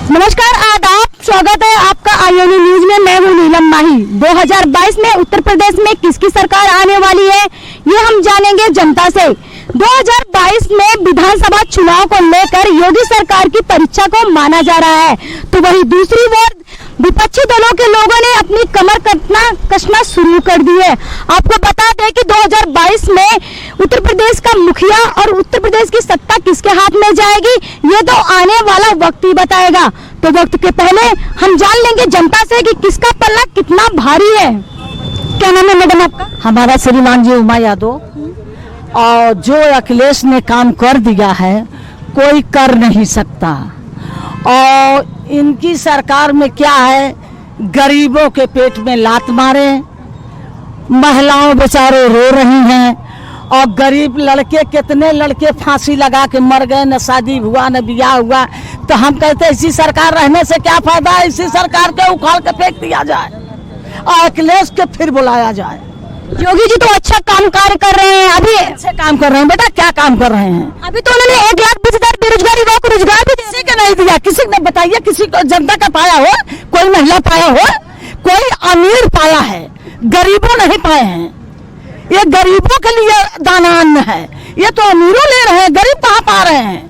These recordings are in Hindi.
नमस्कार, आदाब, स्वागत है आपका आईएनए न्यूज में। मैं हूँ नीलम माही। 2022 में उत्तर प्रदेश में किसकी सरकार आने वाली है, ये हम जानेंगे जनता से। 2022 में विधानसभा चुनाव को लेकर योगी सरकार की परीक्षा को माना जा रहा है, तो वही दूसरी ओर विपक्षी दलों के लोगों ने अपनी कमर कसना शुरू कर दी है। आपको बता दें कि 2022 में उत्तर प्रदेश का मुखिया और उत्तर प्रदेश की सत्ता किसके हाथ में जाएगी, ये तो आने वाला वक्त ही बताएगा। तो वक्त के पहले हम जान लेंगे जनता से कि किसका पल्ला कितना भारी है। क्या नाम है मैडम आपका? हमारा श्रीमान जी उमा यादव। और जो अखिलेश ने काम कर दिया है कोई कर नहीं सकता। और इनकी सरकार में क्या है, गरीबों के पेट में लात मारे, महिलाओं बेचारे रो रही हैं। और गरीब लड़के, कितने लड़के फांसी लगा के मर गए, न शादी हुआ न ब्याह हुआ। तो हम कहते हैं इसी सरकार रहने से क्या फायदा है, इसी सरकार के उखाड़ के फेंक दिया जाए और अखिलेश के फिर बुलाया जाए। योगी जी तो अच्छा काम कार्य कर रहे हैं, अभी अच्छे काम कर रहे हैं। बेटा क्या काम कर रहे हैं? अभी तो उन्होंने 1,20,000 बेरोजगार युवाओं को रोजगार भी किसी को नहीं दिया। किसी ने बताइए, किसी को जनता का पाया हो, कोई महिला पाया हो, कोई अमीर पाया है, गरीबों नहीं पाए हैं। ये गरीबों के लिए दाना अन्न है, ये तो अमीरों ले रहे हैं, गरीब कहाँ पा रहे हैं?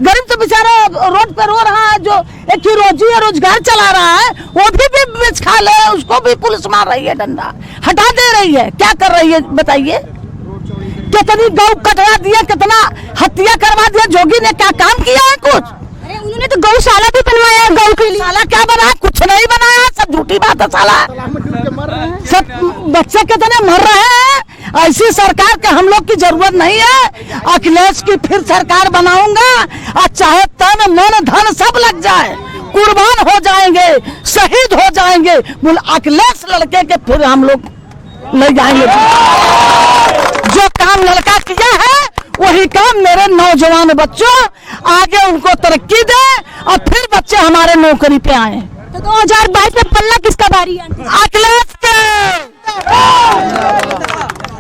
गरीब तो बेचारा रोड पे रो रहा है, जो एक ही रोजी है, रोजगार चला रहा है, वो भी बेच खा ले, उसको भी पुलिस मार रही है, डंडा हटा दे रही है। क्या कर रही है बताइए? कितनी गौ कटवा दिया, कितना हत्या करवा दिया। जोगी ने क्या काम किया है? कुछ उन्होंने तो गौशाला भी बनवाया है, गौ के लिए। साला क्या बनाया? कुछ नहीं बनाया, सब झूठी बात है। साला सब बच्चे कितने मर रहे हैं। ऐसी सरकार के हम लोग की जरूरत नहीं है। अखिलेश की फिर सरकार बनाऊंगा और चाहे तन मन धन सब लग जाए, कुर्बान हो जाएंगे, शहीद हो जाएंगे, बोल अखिलेश लड़के के फिर हम लोग ले जाएंगे। जो काम लड़का किया है वही काम मेरे नौजवान बच्चों आगे उनको तरक्की दे और फिर बच्चे हमारे नौकरी पे आए। तो 2022 में पल्ला किसका भारी है? अखिलेश के।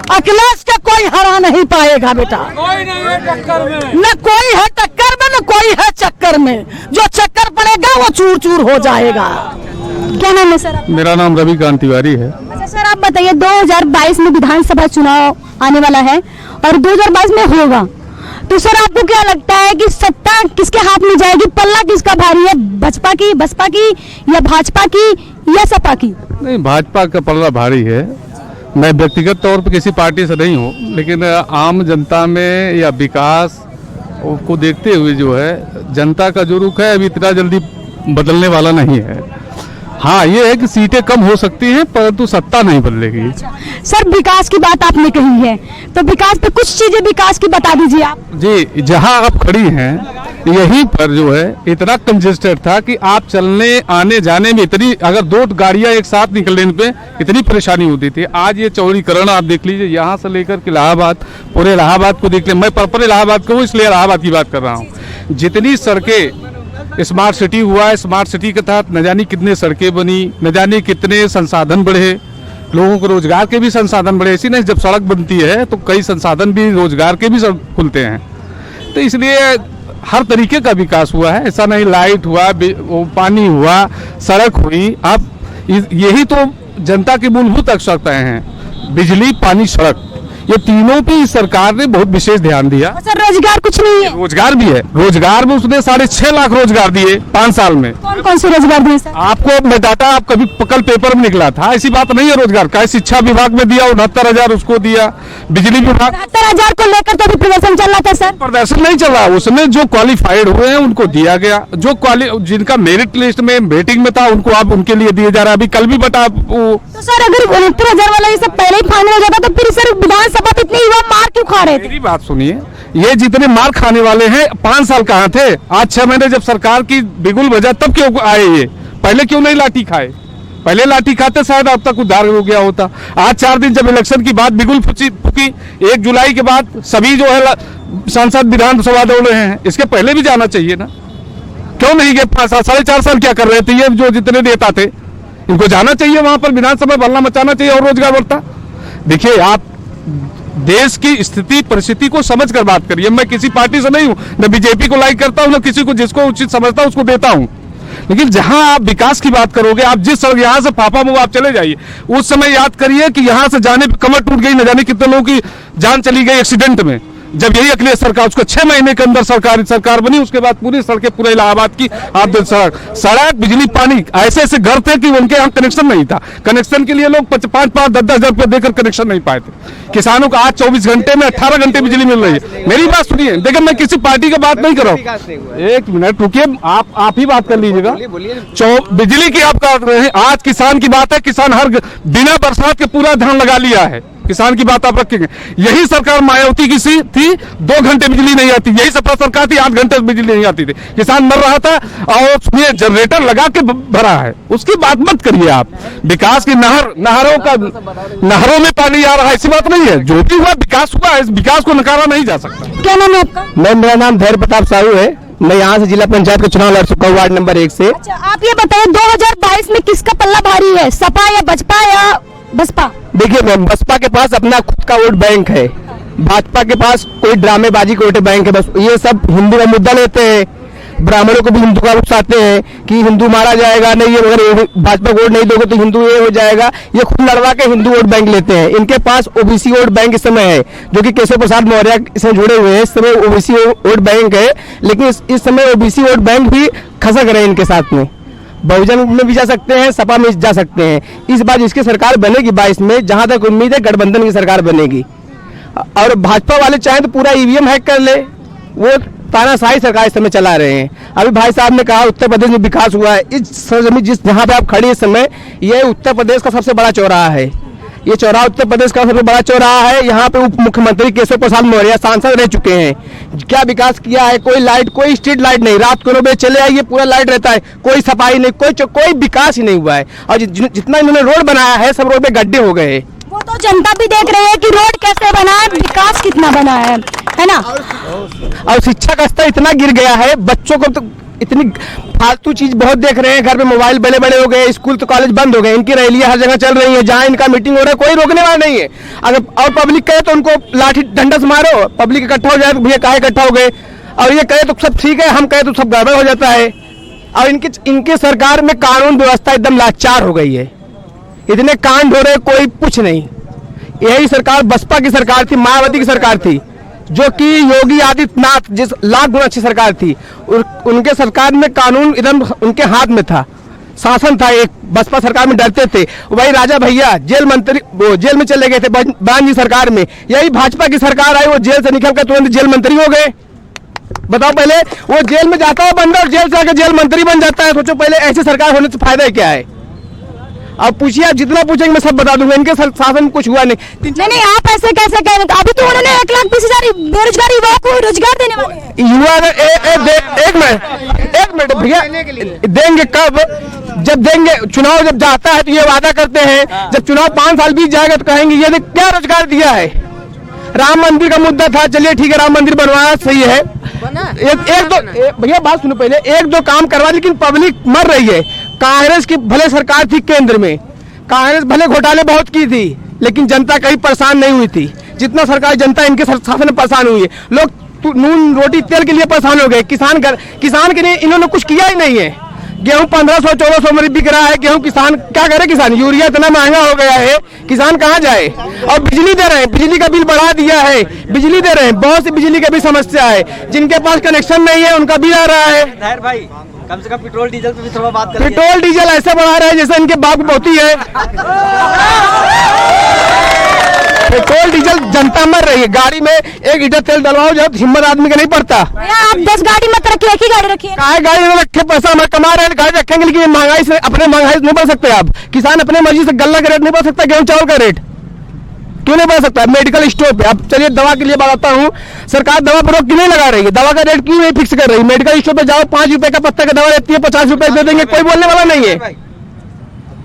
अखिलेश के कोई हरा नहीं पाएगा बेटा। कोई नहीं है टक्कर में, न कोई है टक्कर में, न कोई है चक्कर में। जो चक्कर पड़ेगा वो चूर चूर हो जाएगा। क्या नाम है सर आपका? मेरा नाम रवि कांत तिवारी है। अच्छा सर, आप बताइए, 2022 में विधानसभा चुनाव आने वाला है और 2022 में होगा, तो सर आपको क्या लगता है कि सत्ता किसके हाथ में जाएगी, पल्ला किसका भारी है? बसपा की या भाजपा की या सपा की? नहीं, भाजपा का पल्ला भारी है। मैं व्यक्तिगत तौर पर किसी पार्टी से नहीं हूँ, लेकिन आम जनता में या विकास को देखते हुए जो है जनता का जो रुख है अभी इतना जल्दी बदलने वाला नहीं है। हाँ, ये है कि सीटें कम हो सकती हैं परंतु सत्ता नहीं बदलेगी। सर, विकास की बात आपने कही है, तो विकास पे कुछ चीजें विकास की बता दीजिए आप। जी, जहाँ आप खड़ी हैं यहीं पर जो है इतना कंजेस्टेड था कि आप चलने आने जाने में इतनी, अगर दो गाड़ियां एक साथ निकलने पे इतनी परेशानी होती थी। आज ये चौड़ीकरण आप देख लीजिए, यहाँ से लेकर के इलाहाबाद, पूरे इलाहाबाद को देख ले। मैं प्रॉपर इलाहाबाद को इसलिए इलाहाबाद की बात कर रहा हूँ। जितनी सड़कें, स्मार्ट सिटी हुआ है, स्मार्ट सिटी के तहत न जाने कितने सड़कें बनी, न जाने कितने संसाधन बढ़े, लोगों को रोजगार के भी संसाधन बढ़े। इसी नहीं, जब सड़क बनती है तो कई संसाधन भी रोजगार के भी खुलते हैं। तो इसलिए हर तरीके का विकास हुआ है। ऐसा नहीं, लाइट हुआ, पानी हुआ, सड़क हुई। अब यही तो जनता की मूलभूत आवश्यकताएं हैं, बिजली, पानी, सड़क। ये तीनों पे इस सरकार ने बहुत विशेष ध्यान दिया। सर, रोजगार कुछ नहीं है? रोजगार भी है। रोजगार में उसने 6.5 लाख रोजगार दिए 5 साल में। कौन कौन से रोजगार दिए सर? आपको मैं डाटा, आप कभी कल पेपर में निकला था, ऐसी बात नहीं है। रोजगार का शिक्षा विभाग में दिया 69,000 उसको दिया, बिजली विभाग 69,000 को लेकर तो अभी प्रदर्शन चल रहा था सर। प्रदर्शन नहीं चल रहा, उसमें जो क्वालिफाइड हुए हैं उनको दिया गया, जो जिनका मेरिट लिस्ट में वेटिंग में था उनको आप उनके लिए दिया जा रहा है। अभी कल भी बता। तो सर, अगर 69,000 वाला ये सब पहले ही फाइनल हो जाता तो फिर सर विधानसभा में इतनी युवा मार क्यों खा रहे थे? मेरी बात सुनिए, ये जितने मार खाने वाले हैं 5 साल कहाँ थे? आज 6 महीने जब सरकार की बिगुल बजा तब क्यों आए? ये पहले क्यों नहीं लाठी खाए? पहले लाठी खाते शायद अब तक उद्धार हो गया होता। आज 4 दिन जब इलेक्शन की बात बिगुल फूकी, 1 जुलाई के बाद सभी जो है सांसद विधानसभा दौड़ रहे हैं। इसके पहले भी जाना चाहिए ना, क्यों नहीं गए? 4.5 साल क्या कर रहे थे? ये जो जितने नेता थे इनको जाना चाहिए, वहां पर विधानसभा बल्ला मचाना चाहिए और रोजगार बढ़ता। देखिए, आप देश की स्थिति परिस्थिति को समझ कर बात करिए। मैं किसी पार्टी से नहीं हूं, न बीजेपी को लाइक करता हूं, न किसी को, जिसको उचित समझता हूं उसको देता हूं। लेकिन जहां आप विकास की बात करोगे, आप जिस सड़क यहां से फाफामऊ आप चले जाइए, उस समय याद करिए कि यहां से जाने पे कमर टूट गई, न जाने कितने लोगों की जान चली गई एक्सीडेंट में। जब यही अखिलेश सरकार, उसको 6 महीने के अंदर सरकार बनी, उसके बाद पूरी सड़कें पूरे इलाहाबाद की आप सड़क बिजली पानी, ऐसे ऐसे घर थे कि उनके यहाँ कनेक्शन नहीं था। कनेक्शन के लिए लोग 5-5, 10-10 हजार रुपये देकर कनेक्शन नहीं पाए थे। किसानों को आज 24 घंटे में 18 घंटे बिजली मिल रही है। मेरी बात सुनिए, देखिए मैं किसी पार्टी की बात नहीं कर रहा हूँ, 1 मिनट रुकिए, आप ही बात कर लीजिएगा। बिजली की आप बात रहे हैं, आज किसान की बात है, किसान हर बिना बरसात के पूरा धान लगा लिया है। किसान की बात आप रखेंगे। यही सरकार मायावती की सी थी, 2 घंटे बिजली नहीं आती, यही सपा सरकार थी, 8 घंटे बिजली नहीं आती थी, किसान मर रहा था और सुनिए जनरेटर लगा के भरा है। उसकी बात मत करिए आप। विकास की नहरों में पानी आ रहा है, ऐसी बात नहीं है। जो भी हुआ विकास हुआ है, इस विकास को नकारा नहीं जा सकता। क्या नाम है आपका? मेरा नाम धैर्य प्रताप साहू है। मैं यहाँ से जिला पंचायत का चुनाव लड़ चुका हूँ, वार्ड नंबर 1 से। अच्छा, आप ये बताइए 2022 में किसका पल्ला भारी है, सपा या बसपा या बसपा? देखिए मैम, बसपा के पास अपना खुद का वोट बैंक है, भाजपा के पास कोई ड्रामेबाजी का वोट बैंक है। बस ये सब हिंदू का मुद्दा लेते हैं, ब्राह्मणों को भी हिंदू का उकसाते हैं कि हिंदू मारा जाएगा, नहीं ये अगर भाजपा को वोट नहीं दोगे तो हिंदू ये हो जाएगा। ये खुद लड़वा के हिंदू वोट बैंक लेते हैं। इनके पास ओबीसी वोट बैंक इस समय है, जो कि केशव प्रसाद मौर्य इसमें जुड़े हुए हैं। इस समय ओबीसी वोट बैंक है, लेकिन इस समय ओबीसी वोट बैंक भी खसक रहे हैं इनके साथ में। बहुजन में भी जा सकते हैं, सपा में जा सकते हैं। इस बार जिसकी सरकार बनेगी 22 में, जहां तक उम्मीद है गठबंधन की सरकार बनेगी। और भाजपा वाले चाहें तो पूरा ईवीएम हैक कर ले, वो तानाशाही सरकार इस समय चला रहे हैं। अभी भाई साहब ने कहा उत्तर प्रदेश में विकास हुआ है। इस सरजमीन जहां पे आप खड़ी इस समय, ये उत्तर प्रदेश का सबसे बड़ा चौराहा है। ये चौराहा उत्तर प्रदेश का सबसे बड़ा चौराहा है। यहाँ पे उप मुख्यमंत्री केशव प्रसाद मौर्य सांसद रह चुके हैं। क्या विकास किया है? कोई लाइट, कोई स्ट्रीट लाइट नहीं। रात को 9 बजे चले आइए, पूरा लाइट रहता है, कोई सफाई नहीं, कोई विकास ही नहीं हुआ है। और जितना इन्होंने रोड बनाया है, सब रोड पे गड्ढे हो गए। वो तो जनता भी देख रही है कि रोड कैसे बना है, विकास कितना बना है ना? और शिक्षा का स्तर इतना गिर गया है, बच्चों को तो इतनी फालतू चीज बहुत देख रहे हैं। घर पे मोबाइल बड़े बड़े हो गए, स्कूल तो कॉलेज बंद हो गए। इनकी रैलियां हर जगह चल रही है, जहां इनका मीटिंग हो रहा है कोई रोकने वाला नहीं है। अगर और पब्लिक कहे तो उनको लाठी डंडा से मारो, पब्लिक इकट्ठा हो जाए तो भैया काहे इकट्ठा हो गए। और ये कहे तो सब ठीक है, हम कहे तो सब गड़बड़ हो जाता है। और इनकी सरकार में कानून व्यवस्था एकदम लाचार हो गई है। इतने कांड हो रहे, कोई कुछ नहीं। यही सरकार बसपा की सरकार थी, मायावती की सरकार थी, जो कि योगी आदित्यनाथ जिस लाख गुना अच्छी सरकार थी, उनके सरकार में कानून एकदम उनके हाथ में था, शासन था। एक बसपा सरकार में डरते थे। वही राजा भैया जेल में चले गए थे बान जी सरकार में। यही भाजपा की सरकार आई, वो जेल से निकल कर तुरंत जेल मंत्री हो गए। बताओ, पहले वो जेल में जाता है बंदा और जेल से आकर जेल मंत्री बन जाता है। सोचो पहले ऐसी सरकार होने से फायदा क्या है? अब पूछिए, आप जितना पूछेंगे मैं सब बता दूंगा। इनके शासन में कुछ हुआ नहीं। नहीं, आप ऐसे कैसे कह रहे हैं? अभी तो उन्होंने 1,20,000 बेरोजगार युवाओं को रोजगार देने वाले हैं। युवा एक मिनट भैया, देंगे कब? जब देंगे, चुनाव जब जाता है तो ये वादा करते हैं, जब चुनाव 5 साल बीत जाएगा तो कहेंगे ये क्या रोजगार दिया है। राम मंदिर का मुद्दा था, चलिए ठीक है, राम मंदिर बनवाया, सही है। एक दो भैया बात सुनो, पहले 1-2 काम करवा, लेकिन पब्लिक मर रही है। कांग्रेस की भले सरकार थी केंद्र में, कांग्रेस भले घोटाले बहुत की थी, लेकिन जनता कहीं परेशान नहीं हुई थी जितना सरकार जनता इनके शासन में परेशान हुई है। लोग नून रोटी तेल के लिए परेशान हो गए। किसान के लिए इन्होंने कुछ किया ही नहीं है। गेहूं 1500-1400 में बिक रहा है गेहूं। किसान क्या करे? किसान यूरिया इतना महंगा हो गया है, किसान कहाँ जाए? और बिजली दे रहे हैं, बिजली का बिल बढ़ा दिया है, बिजली दे रहे हैं, बहुत सी बिजली की भी समस्या है। जिनके पास कनेक्शन नहीं है उनका बिल आ रहा है। भाई कम से कम पेट्रोल डीजल पे भी थोड़ा बात करिए। पेट्रोल डीजल ऐसे बढ़ा रहे हैं जैसे इनके बाप होती है। पेट्रोल डीजल जनता मर रही है। गाड़ी में 1 लीटर तेल डलवाओ जब हिम्मत आदमी का नहीं पड़ता। आप 10 गाड़ी मत रखिए, एक ही गाड़ी रखिए। गाड़ी में रखे, पैसा हमारे कमा रहे हैं, गाड़ी रखेंगे, लेकिन महंगाई से अपने महंगाई नहीं बढ़ सकते। आप किसान अपने मर्जी से गल्ला का रेट नहीं बढ़ सकता, गेहूं चावल का रेट क्यों नहीं बढ़ सकता? मेडिकल स्टोर पे अब चलिए, दवा के लिए बताता हूँ, सरकार दवा पर रोक क्यों नहीं लगा रही है? दवा का रेट क्यों नहीं फिक्स कर रही? मेडिकल स्टोर पे जाओ, 5 रुपए का पत्ता का दवा रहती है, 50 रुपए दे देंगे, कोई बोलने वाला नहीं है।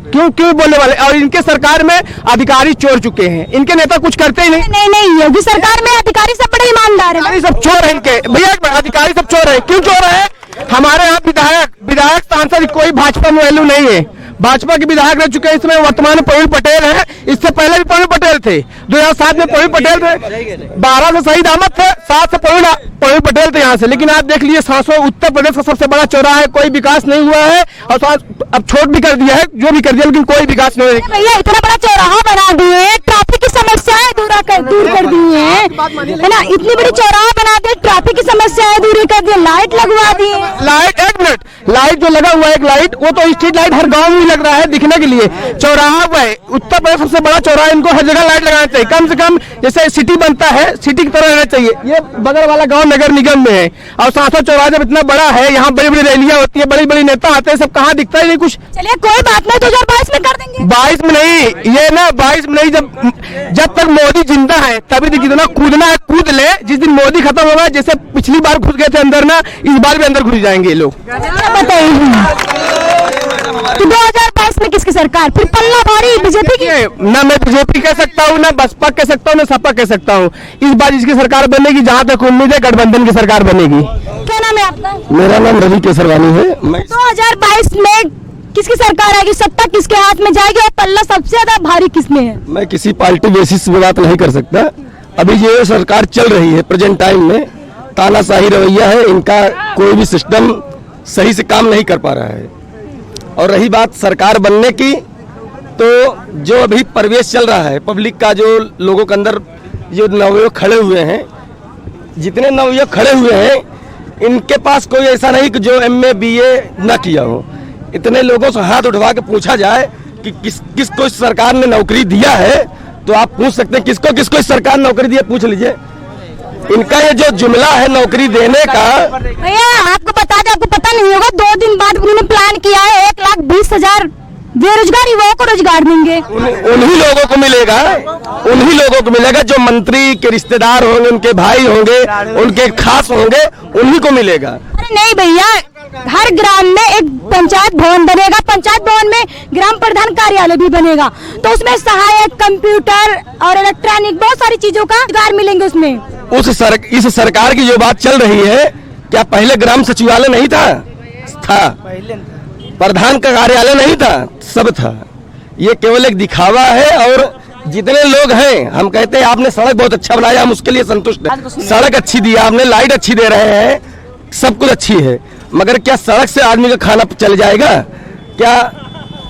क्यों बोलने वाले? और इनके सरकार में अधिकारी चोर चुके हैं, इनके नेता कुछ करते ही नहीं। नहीं, योगी सरकार में अधिकारी सब बड़े ईमानदार है। सब चोर है इनके भैया, अधिकारी सब चोर है। क्यों चोर है? हमारे यहाँ विधायक सांसद कोई भाजपा में वैल्यू नहीं है। भाजपा के विधायक रह चुके हैं, इसमें वर्तमान में प्रवीण पटेल है, इससे पहले भी प्रवीण पटेल थे, 2007 में प्रवीण पटेल थे, 12 से शहीद अहमद थे, 7 से प्रवीण पटेल थे यहाँ से। लेकिन आप देख लीजिए 700 उत्तर प्रदेश का सबसे बड़ा चौराहा है, कोई विकास नहीं हुआ है, और अब छोट भी कर दिया है, जो भी कर दिया, लेकिन कोई विकास नहीं हुआ। भैया इतना बड़ा चौराहा बना दिए, ट्रैफिक की समस्याएं दूर कर दी है ना, इतनी बड़ी चौराहा बना दिए, ट्रैफिक की समस्याएं दूर कर दी, लाइट लगवा दी है। लाइट, एक मिनट, लाइट जो लगा हुआ है, एक लाइट, वो तो स्ट्रीट लाइट हर गांव में लग रहा है दिखने के लिए, चौराहा हुआ है, उत्तर प्रदेश सबसे बड़ा चौराहा, इनको हर जगह लाइट लगाना चाहिए, कम से कम जैसे सिटी बनता है, सिटी की तरह रहना चाहिए। ये बगल वाला गांव नगर निगम में है, और 700 चौराहा जब इतना बड़ा है, यहाँ बड़ी बड़ी रैलियां होती है, बड़ी बड़ी नेता आते हैं, सब कहाँ दिखता है नहीं कुछ। चलिए कोई बात नहीं, 2022 में कर देंगे। 22 में नहीं, ये ना 22 में नहीं, जब तक मोदी जिंदा है तभी तक जितना कूदना है कूद ले, जिस दिन मोदी खत्म होगा, जैसे पिछली बार घुस गए थे अंदर ना, इस बार भी अंदर घुस जाएंगे ये लोग। बताइए तो 2022 में किसकी सरकार, फिर पल्ला भारी बीजेपी की? ना मैं बीजेपी कह सकता हूँ, ना बसपा कह सकता हूँ, ना सपा कह सकता हूँ, इस बार जिसकी सरकार बनेगी, जहाँ तक उम्मीद है गठबंधन की सरकार बनेगी। क्या नाम है आपका? मेरा नाम रवि केसरवानी है। 2022 में किसकी सरकार आएगी, सत्ता किसके हाथ में जाएगी, और पल्ला सबसे ज्यादा भारी किसमें है? मैं किसी पार्टी बेसिस पे बात नहीं कर सकता, अभी ये सरकार चल रही है प्रेजेंट टाइम में, तानाशाही रवैया है इनका, कोई भी सिस्टम सही से काम नहीं कर पा रहा है। और रही बात सरकार बनने की, तो जो अभी परिवेश चल रहा है पब्लिक का, जो लोगों के अंदर जो नवयुवक खड़े हुए हैं, जितने नवयुवक खड़े हुए हैं, इनके पास कोई ऐसा नहीं कि जो MA BA न किया हो। इतने लोगों से हाथ उठवा के पूछा जाए कि किसको इस सरकार ने नौकरी दिया है, तो आप पूछ सकते हैं किसको किसको इस सरकार ने नौकरी दी है, पूछ लीजिए। इनका ये जो जुमला है नौकरी देने का, भैया आपको बता दें, आपको पता नहीं होगा, 2 दिन बाद उन्होंने प्लान किया है 1,20,000 बेरोजगार युवाओं को रोजगार देंगे। उन्हीं लोगों को मिलेगा, उन्हीं लोगों को मिलेगा जो मंत्री के रिश्तेदार होंगे, उनके भाई होंगे, उनके खास होंगे, उन्हीं को मिलेगा। अरे नहीं भैया, हर ग्राम में एक पंचायत भवन बनेगा, पंचायत भवन में ग्राम प्रधान कार्यालय भी बनेगा, तो उसमें सहायक, कंप्यूटर और इलेक्ट्रॉनिक बहुत सारी चीजों का रोजगार मिलेंगे उसमें। इस सरकार की जो बात चल रही है, क्या पहले ग्राम सचिवालय नहीं था? प्रधान का कार्यालय नहीं था, सब था। ये केवल एक दिखावा है, और जितने लोग हैं, हम कहते हैं आपने सड़क बहुत अच्छा बनाया, हम उसके लिए संतुष्ट हैं, सड़क अच्छी दी आपने, लाइट अच्छी दे रहे हैं, सब कुछ अच्छी है, मगर क्या सड़क से आदमी का खाना चल जाएगा? क्या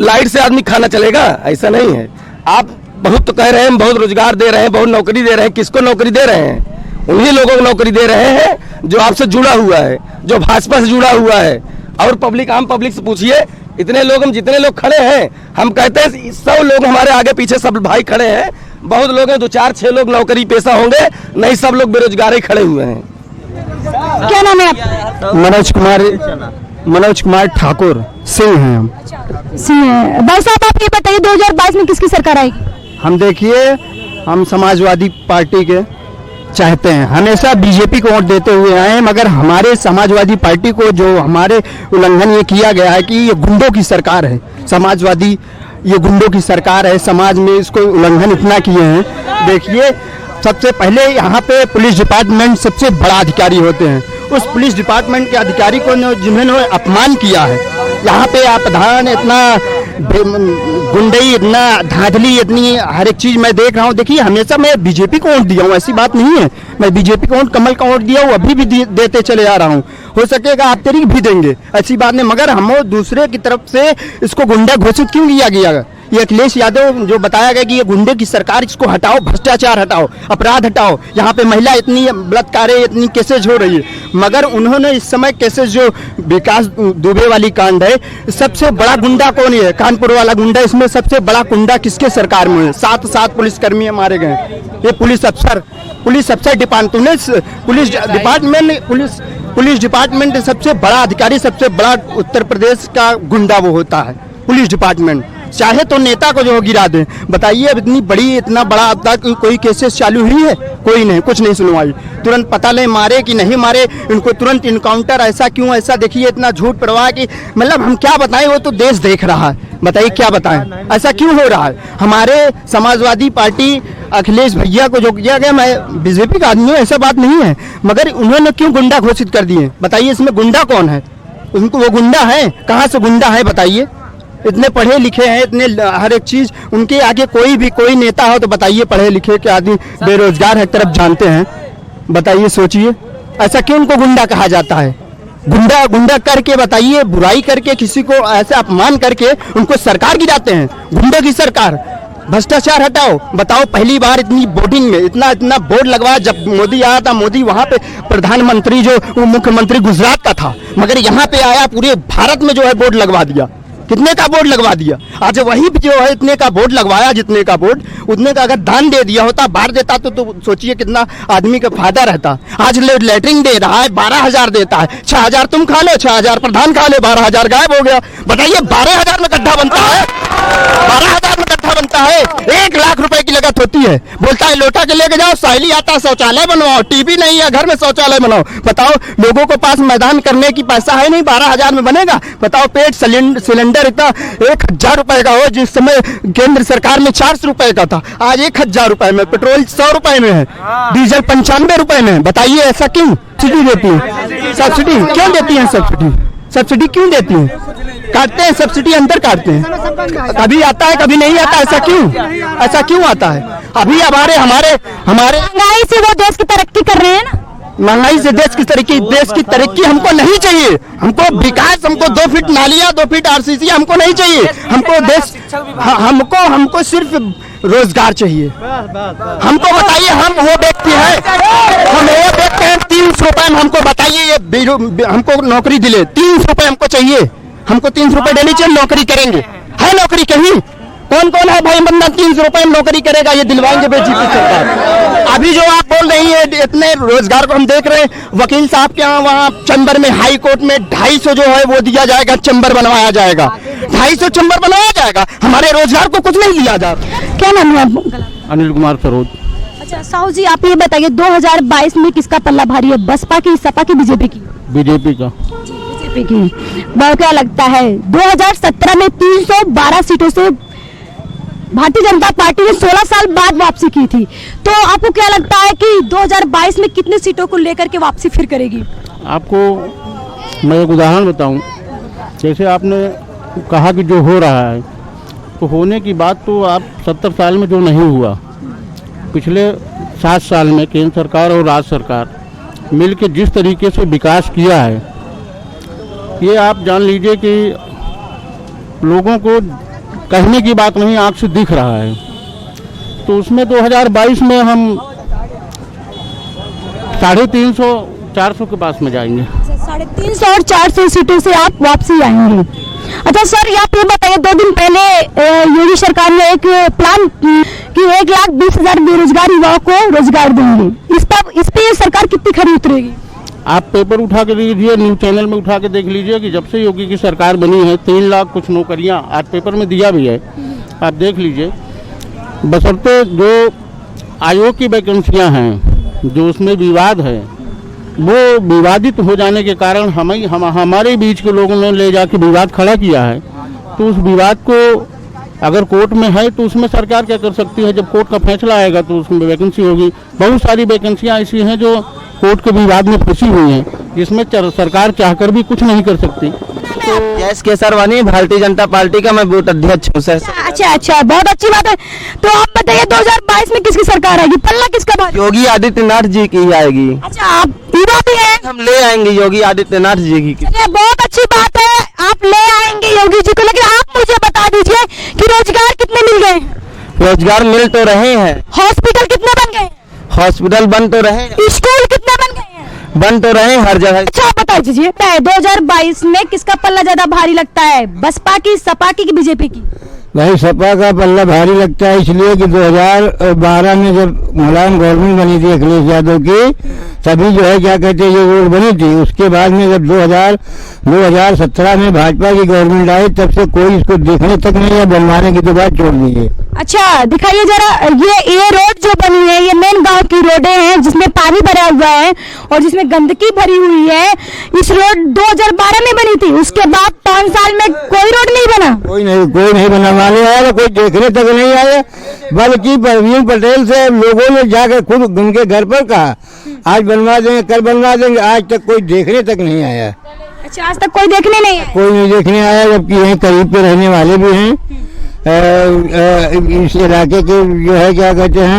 लाइट से आदमी खाना चलेगा? ऐसा नहीं है। आप बहुत तो कह रहे हैं, बहुत रोजगार दे रहे हैं, बहुत नौकरी दे रहे हैं, किसको नौकरी दे रहे हैं? उन्हीं लोगों को नौकरी दे रहे हैं जो आपसे जुड़ा हुआ है, जो भाजपा से जुड़ा हुआ है। और पब्लिक, आम पब्लिक से पूछिए, इतने लोग, हम जितने लोग खड़े हैं, हम कहते हैं 100 लोग हमारे आगे पीछे सब भाई खड़े हैं, बहुत लोग हैं, 2-4-6 लोग नौकरी पेशा होंगे, नहीं सब लोग बेरोजगार ही खड़े हुए हैं। क्या नाम है आपका? मनोज कुमार ठाकुर सिंह हैं हम। भाई साहब आप ये बताइए 2022 में किसकी सरकार आएगी? हम देखिए, हम समाजवादी पार्टी के चाहते हैं, हमेशा बीजेपी को वोट देते हुए आए हैं, मगर हमारे समाजवादी पार्टी को जो हमारे उल्लंघन ये किया गया है कि ये गुंडों की सरकार है, समाजवादी ये गुंडों की सरकार है, समाज में इसको उल्लंघन इतना किए हैं। देखिए, सबसे पहले यहाँ पे पुलिस डिपार्टमेंट सबसे बड़ा अधिकारी होते हैं, उस पुलिस डिपार्टमेंट के अधिकारी को जिन्होंने अपमान किया है, यहाँ पे अपधान, इतना गुंडई, इतना धांधली, इतनी हर एक चीज मैं देख रहा हूँ। देखिए, हमेशा मैं बीजेपी को वोट दिया हूँ, ऐसी बात नहीं है, मैं बीजेपी को वोट, कमल का वोट दिया हूँ, अभी भी देते चले आ रहा हूँ, हो सकेगा आप तेरी भी देंगे, ऐसी बात नहीं, मगर हम दूसरे की तरफ से इसको गुंडा घोषित क्यों किया गया? ये अखिलेश यादव जो बताया गया कि ये गुंडे की सरकार, इसको हटाओ, भ्रष्टाचार हटाओ, अपराध हटाओ, यहाँ पे महिला इतनी बलात्कार, इतनी केसेज हो रही है, मगर उन्होंने इस समय केसेज जो विकास दुबे वाली कांड है, सबसे बड़ा गुंडा कौन है? कानपुर वाला गुंडा, इसमें सबसे बड़ा गुंडा किसके सरकार में है? 7 पुलिसकर्मी मारे गए, ये पुलिस अफसर डिपार्टमेंट, पुलिस डिपार्टमेंट सबसे बड़ा अधिकारी, सबसे बड़ा उत्तर प्रदेश का गुंडा वो होता है पुलिस डिपार्टमेंट। चाहे तो नेता को जो गिरा दे। बताइए, अब इतना बड़ा अब तक कोई केसेस चालू हुई है? कोई नहीं, कुछ नहीं सुनवाई, तुरंत पता नहीं मारे कि नहीं मारे, इनको तुरंत इनकाउंटर, ऐसा क्यों? ऐसा देखिए, इतना झूठ परवाह की, मतलब हम क्या बताएं, वो तो देश देख रहा है, बताइए क्या बताएं, ऐसा क्यों हो रहा है? हमारे समाजवादी पार्टी अखिलेश भैया को जो किया गया, मैं बीजेपी का आदमी हूँ, ऐसा बात नहीं है, मगर उन्होंने क्यों गुंडा घोषित कर दिए? बताइए, इसमें गुंडा कौन है? उनको वो गुंडा है, कहाँ से गुंडा है बताइए? इतने पढ़े लिखे हैं, इतने हर एक चीज उनके आगे कोई नेता हो तो बताइए, पढ़े लिखे के आदमी बेरोजगार है तरफ जानते हैं, बताइए सोचिए, ऐसा क्यों उनको गुंडा कहा जाता है? गुंडा करके बताइए, बुराई करके किसी को ऐसे अपमान करके उनको सरकार गिराते हैं, गुंडे की सरकार। भ्रष्टाचार हटाओ, बताओ पहली बार इतनी बोर्डिंग में इतना बोर्ड लगवाया। जब मोदी आया था, मोदी वहां पे प्रधानमंत्री जो मुख्यमंत्री गुजरात का था, मगर यहाँ पे आया पूरे भारत में जो है बोर्ड लगवा दिया। कितने का बोर्ड लगवा दिया? आज वही जो है इतने का बोर्ड लगवाया, जितने का बोर्ड उतने का अगर दान दे दिया होता, बाहर देता तो सोचिए कितना आदमी का फायदा रहता। आज लेटरिंग दे रहा है, 12,000 देता है, 6,000 तुम खा लो, 6,000 प्रधान खा ले, 12,000 गायब हो गया। बताइए 12,000 में गड्ढा बनता है? 12,000 में गड्ढा बनता है? 1 लाख रुपए की लागत होती है। बोलता है लोटा के लेके जाओ, साइली आता है, शौचालय बनवाओ, टीवी नहीं है घर में, शौचालय बनाओ। बताओ लोगों को पास मैदान करने की पैसा है नहीं, 12,000 में बनेगा? बताओ पेट सिलेंडर इतना 1,000 रुपए का हो, जिस समय केंद्र सरकार में 400 रुपए का था, आज 1,000 रुपए में, पेट्रोल 100 रुपए में है, डीजल 95 रुपए में। बताइए ऐसा क्यों? सब्सिडी देती है, सब्सिडी क्यों देती है? सब्सिडी क्यों देती है? काटते हैं सब्सिडी, अंदर काटते हैं, कभी आता है कभी नहीं आता। ऐसा क्यों आता है? अभी हमारे महंगाई से वो देश की तरक्की कर रहे हैं ना। महंगाई से देश की तरक्की हमको नहीं चाहिए। हमको विकास, हमको 2 फीट नालियां, 2 फीट आरसीसी हमको नहीं चाहिए। हमको सिर्फ रोजगार चाहिए। हमको बताइए, हम वो व्यक्ति हैं, 300 रुपए में हमको बताइए, ये हमको नौकरी दिले, 300 रुपए हमको चाहिए, हमको 300 रुपए डेली चाहिए, नौकरी करेंगे। है नौकरी कहीं? कौन है भाई बंदा 300 रुपए में नौकरी करेगा? ये दिलवाएंगे बीजेपी सरकार। अभी जो आप बोल रही है, इतने रोजगार को हम देख रहे हैं, वकील साहब के यहाँ वहाँ चैम्बर में, हाई कोर्ट में 250 जो है वो दिया जाएगा, चैम्बर बनवाया जाएगा, 250 चैम्बर बनवाया जाएगा। हमारे रोजगार को कुछ नहीं दिया जाता। क्या नाम है आपका? अनिल कुमार सरोज। अच्छा साहू जी, आप ये बताइए 2022 में किसका पल्ला भारी है, बसपा की, सपा की, बीजेपी की? बीजेपी का। बीजेपी की। बहुत क्या लगता है 2017 में 312 सीटों से भारतीय जनता पार्टी ने 16 साल बाद वापसी की थी, तो आपको क्या लगता है कि 2022 में कितनी सीटों को लेकर के वापसी फिर करेगी? आपको मैं एक उदाहरण बताऊं, जैसे आपने कहा कि जो हो रहा है, तो होने की बात तो आप 70 साल में जो नहीं हुआ, पिछले 7 साल में केंद्र सरकार और राज्य सरकार मिल के जिस तरीके से विकास किया है, ये आप जान लीजिए कि लोगों को कहने की बात नहीं, आंख से दिख रहा है। तो उसमें 2022 में हम 350-400 के पास में जाएंगे। 350 और 400 सीटों से आप वापसी आएंगे। अच्छा सर, आप ये बताइए, 2 दिन पहले योगी सरकार ने एक प्लान कि 1,20,000 बेरोजगार युवाओं को रोजगार देंगे, इस पे ये सरकार कितनी खरी उतरेगी? आप पेपर उठा के लीजिए, न्यूज चैनल में उठा के देख लीजिए कि जब से योगी की सरकार बनी है 3 लाख कुछ नौकरियां, आज पेपर में दिया भी है, आप देख लीजिए। बशर्ते जो आयोग की वैकेंसियां हैं, जो उसमें विवाद है, वो विवादित हो जाने के कारण हमारे बीच के लोगों ने ले जाके विवाद खड़ा किया है, तो उस विवाद को अगर कोर्ट में है तो उसमें सरकार क्या कर सकती है? जब कोर्ट का फैसला आएगा तो उसमें वैकेंसी होगी। बहुत सारी वैकेंसियां ऐसी हैं जो कोर्ट के विवाद में फंसी हुई हैं, जिसमें सरकार चाहकर भी कुछ नहीं कर सकती। तो यस केसरवानी, भारतीय जनता पार्टी का मैं बूथ अध्यक्ष हूँ सर। अच्छा, बहुत अच्छी बात है। तो आप बताइए 2022 में किसकी सरकार आएगी, पल्ला किसका भारी? योगी आदित्यनाथ जी की आएगी। अच्छा, आप युवा भी हैं? हम ले आएंगे योगी आदित्यनाथ जी की। चलिए, बहुत अच्छी बात है, आप ले आएंगे योगी जी को, लेकिन आप मुझे बता दीजिए कि रोजगार कितने मिल गए? रोजगार मिल तो रहे हैं। हॉस्पिटल कितने बन गए? हॉस्पिटल बन तो रहे, स्कूल कितने बन गए हैं? बन तो रहे हर जगह। अच्छा बता दीजिए 2022 में किसका पल्ला ज्यादा भारी लगता है, बसपा की, सपा की, बीजेपी की? भाई सपा का पल्ला भारी लगता है, इसलिए कि 2012 में जब मुलायम गवर्नमेंट बनी थी अखिलेश यादव की, तभी जो है क्या कहते हैं ये रोड बनी थी। उसके बाद में जब 2017 में भाजपा की गवर्नमेंट आई, तब से कोई इसको देखने तक नहीं है, बनवाने की तो बात छोड़ दीजिए। अच्छा दिखाइए जरा, ये रोड जो बनी है, ये मेन गांव की रोडें हैं जिसमें पानी भरा हुआ है और जिसमें गंदगी भरी हुई है। इस रोड 2012 में बनी थी, उसके बाद 5 साल में कोई रोड नहीं बना। कोई नहीं बनवाने आया, कोई देखने तक नहीं आया, बल्कि परवीन पटेल से लोगों ने जाकर खुद उनके घर पर कहा आज बनवा देंगे, कल बनवा देंगे, आज तक कोई देखने तक नहीं आया। अच्छा, आज तक कोई देखने नहीं आया। कोई नहीं देखने आया, जबकि यहीं करीब पे रहने वाले भी हैं। इस इलाके के जो है क्या कहते हैं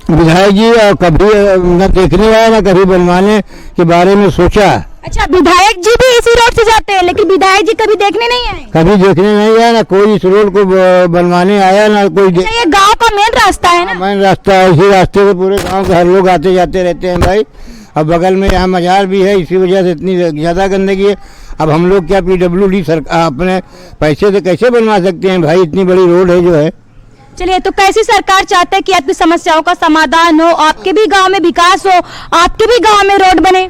विधायक जी, और कभी न देखने आया न कभी बनवाने के बारे में सोचा। अच्छा, विधायक जी भी इसी रोड से जाते हैं, लेकिन विधायक जी कभी देखने नहीं आए। कभी देखने नहीं आया, ना कोई इस रोड को बनवाने आया, ना कोई अच्छा, ये गांव का मेन रास्ता है ना। मेन रास्ता है, इसी रास्ते से पूरे गांव के हर लोग आते जाते रहते हैं भाई। अब बगल में यहाँ मजार भी है, इसी वजह से इतनी ज्यादा गंदगी है। अब हम लोग क्या PWD सरकार अपने पैसे से कैसे बनवा सकते हैं भाई, इतनी बड़ी रोड है जो है। चलिए, तो कैसी सरकार चाहते हैं कि आपकी समस्याओं का समाधान हो, आपके भी गांव में विकास हो, आपके भी गांव में रोड बने?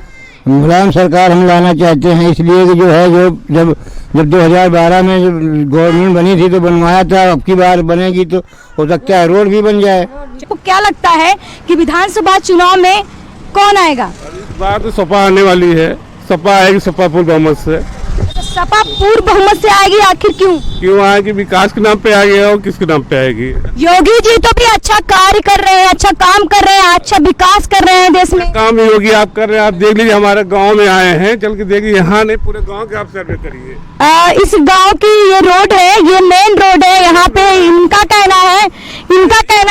मुलायम सरकार हम लाना चाहते हैं, इसलिए कि जो है जो जब 2012 में गवर्नमेंट बनी थी तो बनवाया था, अब की बार बनेगी तो हो सकता है रोड भी बन जाए। आपको क्या लगता है कि विधानसभा चुनाव में कौन आएगा? इस बार तो सपा आने वाली है, सपा आएगी, सपा पूर्ण बहुमत से। सपा पूर्ण बहुमत से आएगी, आखिर क्यों आएगी? विकास के नाम पे आएगी और किसके नाम पे आएगी? योगी जी तो भी अच्छा कार्य कर रहे हैं, अच्छा काम कर रहे हैं, अच्छा विकास कर रहे हैं देश में। काम योगी आप कर रहे हैं, आप देख लीजिए, हमारे गांव में आए हैं, चल के देखिए, यहाँ नहीं पूरे गांव के आप सर्वे करिए। इस गांव की ये रोड है, ये मेन रोड है। यहाँ पे इनका कहना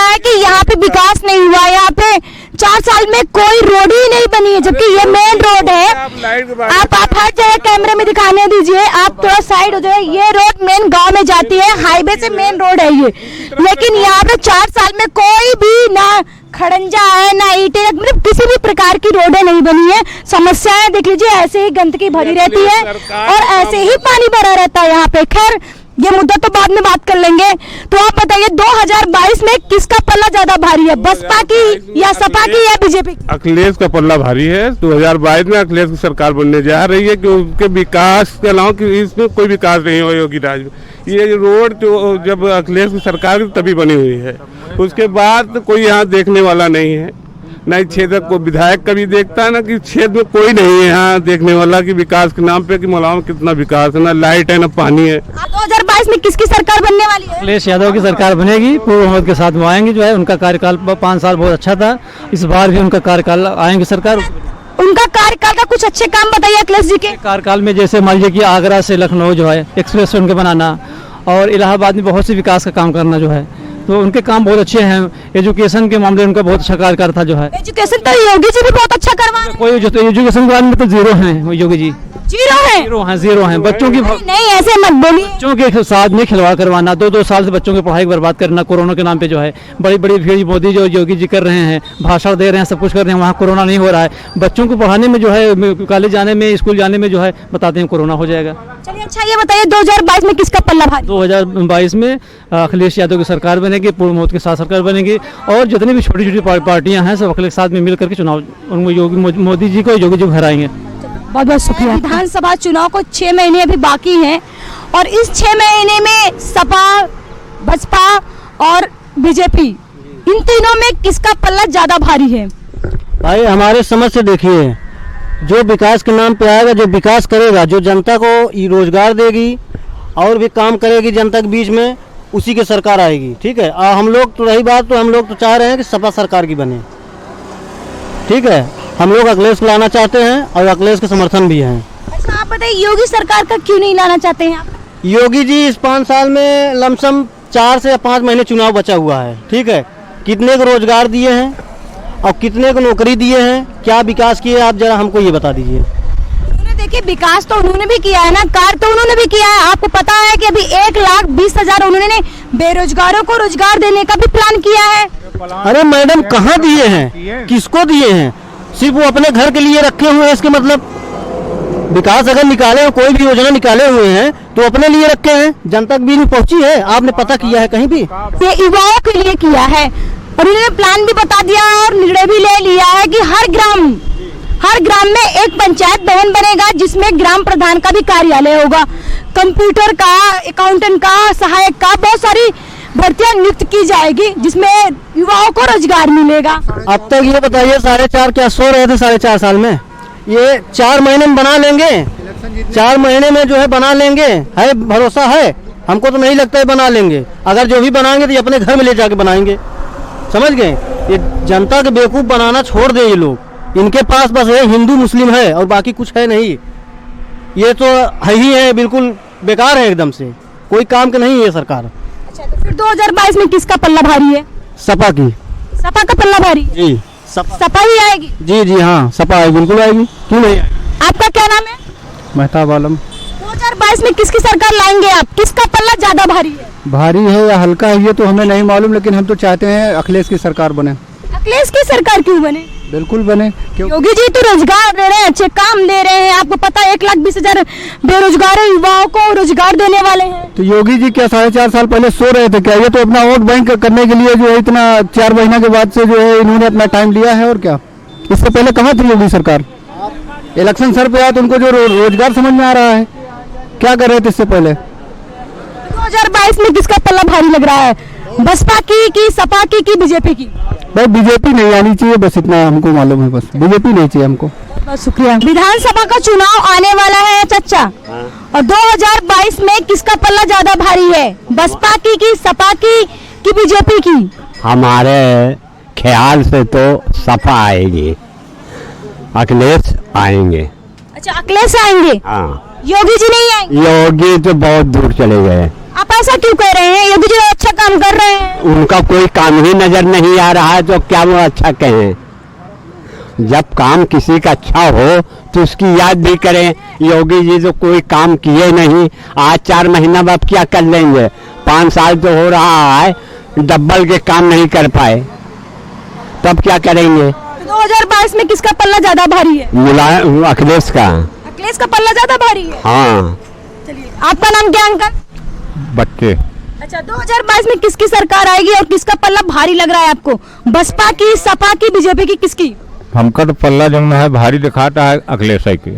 है कि यहाँ पे विकास नहीं हुआ, यहाँ पे 4 साल में कोई रोड ही नहीं बनी है, जबकि ये मेन रोड है। आप हट जाए, कैमरे में दिखाने दीजिए, आप थोड़ा साइड हो जाए। ये रोड मेन गांव में जाती है, हाईवे से मेन रोड है ये, लेकिन यहाँ पे 4 साल में कोई भी ना खड़ंजा है ना ईंटें, मतलब किसी भी प्रकार की रोडें नहीं बनी है। समस्याएं देख लीजिए, ऐसे ही गंदगी भरी रहती है और ऐसे ही पानी भरा रहता है यहाँ पे। खैर, ये मुद्दा तो बाद में बात कर लेंगे। तो आप बताइए, 2022 में किसका पल्ला ज्यादा भारी है, बसपा की या सपा की या बीजेपी की? अखिलेश का पल्ला भारी है। 2022 में अखिलेश की सरकार बनने जा रही है, क्योंकि विकास के अलावा इसमें कोई विकास नहीं हुआ योगी राज में। ये रोड तो जब अखिलेश की सरकार तभी बनी हुई है, उसके बाद कोई यहाँ देखने वाला नहीं है, न ही क्षेत्र को विधायक कभी देखता है, ना कि क्षेत्र में कोई नहीं है यहाँ देखने वाला कि विकास के नाम पे कि मौलाना में कितना विकास है, ना लाइट है ना पानी है। 2022 में किसकी सरकार बनने वाली है? अखिलेश यादव की सरकार बनेगी, पूर्ण बहुमत के साथ वो आएंगे। जो है उनका कार्यकाल 5 साल बहुत अच्छा था, इस बार भी उनका कार्यकाल आएंगे सरकार। उनका कार्यकाल का कुछ अच्छे काम बताइए अखिलेश जी के। कार्यकाल में जैसे मान लीजिए कि आगरा से लखनऊ जो है एक्सप्रेस उनके बनाना, और इलाहाबाद में बहुत से विकास का काम करना जो है, तो उनके काम बहुत अच्छे हैं। एजुकेशन के मामले उनका बहुत अच्छा कार्यकाल था जो है। एजुकेशन तो योगी जी भी बहुत अच्छा करवा रहे हैं। कोई जो तो एजुकेशन के बारे में तो जीरो हैं योगी जी, जीरो हैं। बच्चों की नहीं, ऐसे मत बोलिए। बच्चों के साथ में खिलवाड़ करवाना, 2-2 साल से बच्चों की पढ़ाई बर्बाद करना, कोरोना के नाम पे जो है बड़ी बड़ी भीड़ मोदी जो योगी जी कर रहे हैं, भाषण दे रहे हैं, सब कुछ कर रहे हैं, वहाँ कोरोना नहीं हो रहा है। बच्चों को पढ़ाने में जो है, कॉलेज जाने में, स्कूल जाने में जो है बताते हैं कोरोना हो जाएगा। चलिए, अच्छा ये बताइए, 2022 में किसका पल्ला भारी? 2022 में अखिलेश यादव की सरकार बनेगी, पूर्ण बहुमत के साथ सरकार बनेगी, और जितनी भी छोटी छोटी पार्टियां हैं सब अखिलेश के साथ में मिलकर के चुनाव मोदी जी को योगी जी को हराएंगे। बहुत बहुत शुक्रिया। विधानसभा चुनाव को 6 महीने अभी बाकी हैं, और इस 6 महीने में सपा, बसपा और बीजेपी, इन तीनों में किसका पल्ला ज्यादा भारी है? भाई हमारे समझ से देखिए, जो विकास के नाम पे आएगा, जो विकास करेगा, जो जनता को रोजगार देगी और भी काम करेगी जनता के बीच में, उसी की सरकार आएगी। ठीक है, हम लोग तो रही बात, तो हम लोग तो चाह रहे हैं कि सपा सरकार की बने। ठीक है, हम लोग अखिलेश को लाना चाहते हैं और अखिलेश के समर्थन भी हैं। अच्छा, आप बताइए, योगी सरकार का क्यों नहीं लाना चाहते हैं आप? योगी जी इस 5 साल में लमसम 4 से 5 महीने चुनाव बचा हुआ है। ठीक है, कितने को रोजगार दिए हैं और कितने को नौकरी दिए हैं, क्या विकास किए, आप जरा हमको ये बता दीजिए। देखिए, विकास तो उन्होंने भी किया है ना, कार्य तो उन्होंने भी किया है। आपको पता है कि अभी 1,20,000 उन्होंने बेरोजगारों को रोजगार देने का भी प्लान किया है। अरे मैडम, कहाँ दिए हैं, किसको दिए हैं? सिर्फ वो अपने घर के लिए रखे हुए हैं। इसके मतलब विकास अगर निकाले, कोई भी योजना निकाले हुए हैं तो अपने लिए रखे हैं, जनता भी नहीं पहुंची है। आपने पता किया है कहीं भी? ये युवाओं के लिए किया है, और उन्होंने प्लान भी बता दिया और निर्णय भी ले लिया है कि हर ग्राम में एक पंचायत भवन बनेगा, जिसमें ग्राम प्रधान का भी कार्यालय होगा, कंप्यूटर का, अकाउंटेंट का, सहायक का, बहुत सारी भर्तियां नियुक्त की जाएगी, जिसमें युवाओं को रोजगार मिलेगा। अब तक ये बताइए, 4.5 क्या सो रहे थे 4.5 साल में? ये 4 महीने में बना लेंगे, 4 महीने में जो है बना लेंगे, है भरोसा है? हमको तो नहीं लगता है बना लेंगे। अगर जो भी बनाएंगे तो ये अपने घर में ले जाके बनाएंगे, समझ गए? ये जनता के बेवकूफ बनाना छोड़ दे ये लोग, इनके पास बस है हिंदू मुस्लिम है और बाकी कुछ है नहीं। ये तो है ही है, बिल्कुल बेकार है एकदम से, कोई काम का नहीं है सरकार। अच्छा, तो फिर 2022 में किसका पल्ला भारी है? सपा की। सपा का पल्ला भारी है? जी सपा ही आएगी? जी जी हाँ, सपा है, बिल्कुल आएगी, क्यों नहीं आएगी। आपका क्या नाम है? मेहताब आलम। 2022 में किसकी सरकार लाएंगे आप? किसका पल्ला ज्यादा भारी है? भारी है या हल्का है ये तो हमें नहीं मालूम, लेकिन हम तो चाहते हैं अखिलेश की सरकार बने। अखिलेश की सरकार क्यों बने? बिल्कुल बने। क्यों? योगी जी तो रोजगार दे रहे हैं, अच्छे काम दे रहे हैं, आपको पता है 1,20,000 बेरोजगार युवाओं को रोजगार देने वाले हैं। तो योगी जी क्या 4.5 साल पहले सो रहे थे क्या? ये तो अपना वोट बैंक करने के लिए जो है इतना 4 महीना के बाद से जो है इन्होंने अपना टाइम लिया है, और क्या इससे पहले कहाँ थी योगी सरकार? इलेक्शन सर पे आया तो उनको जो रोजगार समझ में आ रहा है, क्या कर रहे थे इससे पहले? 2022 में किसका पल्ला भारी लग रहा है? बसपा की सपा की बीजेपी की? भाई बीजेपी नहीं आनी चाहिए, बस इतना हमको मालूम है, बस बीजेपी नहीं चाहिए हमको। बहुत शुक्रिया। विधानसभा का चुनाव आने वाला है चच्चा, और 2022 में किसका पल्ला ज्यादा भारी है? बसपा की सपा की बीजेपी की? हमारे ख्याल से तो सपा आएगी, अखिलेश आएंगे। अच्छा, अखिलेश आएंगे? हाँ। योगी जी नहीं आएंगे? योगी तो बहुत दूर चले गए। आप ऐसा क्यों कह रहे हैं? योगी जी तो अच्छा काम कर रहे हैं। उनका कोई काम ही नजर नहीं आ रहा है, तो क्या वो अच्छा कहें? जब काम किसी का अच्छा हो तो उसकी याद भी करें। योगी जी तो कोई काम किए नहीं, आज 4 महीना बाद क्या कर लेंगे? 5 साल तो हो रहा है, डबल के काम नहीं कर पाए, तब क्या करेंगे? 2022 में किसका पल्ला ज्यादा भारी है? मुलायम अखिलेश का। अखिलेश का पल्ला ज्यादा भारी है? हाँ। चलिए, आपका नाम क्या अंकल? बच्चे। अच्छा, 2022 में किसकी सरकार आएगी और किसका पल्ला भारी लग रहा है आपको? बसपा की, सपा की, बीजेपी की, किसकी? हमका तो पल्ला जो है भारी दिखाता है अखिलेश की।